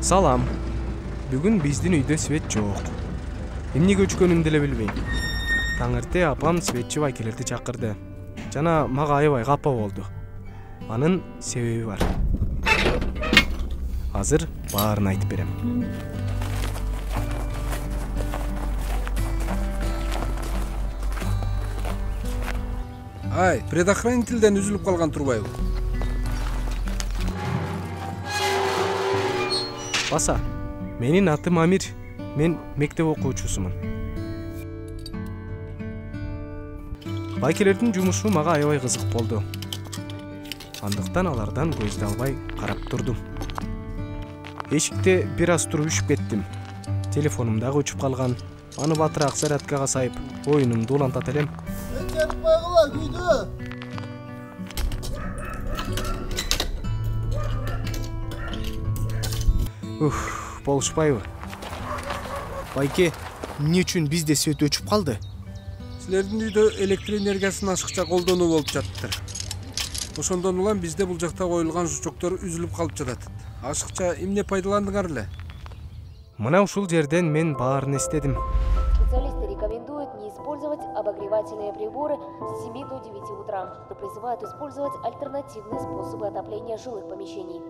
Салам. Бүгүн биздин үйдө свет жок. Эмнеге өчкөнүмдү деле билбейм. Таңырте апам светчи байкелерди чакырды. Жана мага аябай капа болду. Анын себеби бар. Азыр баарын айтып берем. Ай, предохранительден үзүлүп калган турбайбы? Баса, менин атым Амир. Мен мектеп окуучусумун. Байкелердин жумушу мага аябай кызык болду. Андыктан алардан көздү албай карап турдум. Эшикте бир аз туруп үшүп кеттим. Телефонум дагы өчүп калган. Аны батыраак зарядкага сайып, оюнумду улантат элем. Болушпайбы? Байке, эмне үчүн бизде свет өчүп калды? Силердин үйдө электр энергиясын ашыкча колдонуу болуп жатыптыр. Ошондон улам бизде бул жакта коюлган жучоктор үзүлүп калып жатат. Ашыкча эмне пайдаландыңар эле? Мына ушул жерден мен баарын эстедим. Специалисты рекомендуют не использовать обогревательные приборы с 7 до 9 утра, но призывают использовать альтернативные способы отопления жилых помещений.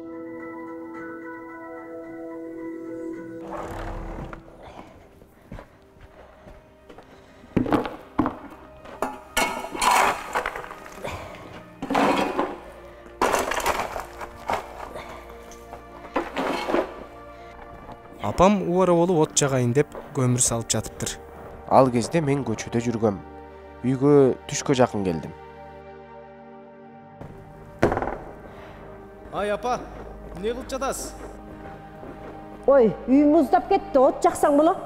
Апам убара болуп от жагайын деп көмүр салып жатыптыр. Ал кезде мен көчөдө жүргөм. Үйгө түшкө жакын келдим. Ай апа, эмне кылып жатасыз? Ой, үй муздап кетти, от жаксаң боло.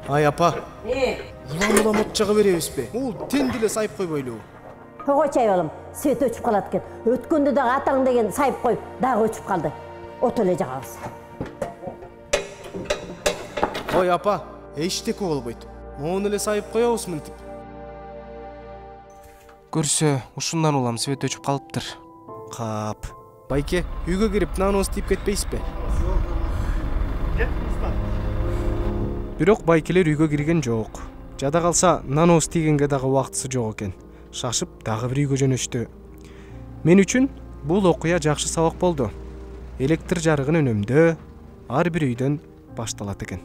Ай апа. Улам от жага беребизби? Бул тен деле сайып койбойлубу? Ого чай балам, свет өчүп калат экен. Өткөндө дагы атаң деген сайып коюп, дагы өчүп калды. От эле жагабыз. Ой апа, эчтеке болбойт. Моуну эле сайып коебуз мынтип. Көрсө, ушундан улам свет өчүп калыптыр. Кап. Байке, үйгө кирип наныбызды тийип кетпейсизби? Бирок байкелер үйгө кирген жок. Жада калса, наныбыз тийгенге дагы убактысы жок экен. Шашып дагы бир үйгө жөнөштү. Мен үчүн бул окуя жакшы сабак болду. Электр жарыгын үнөмдөө ар бир үйдөн башталат экен.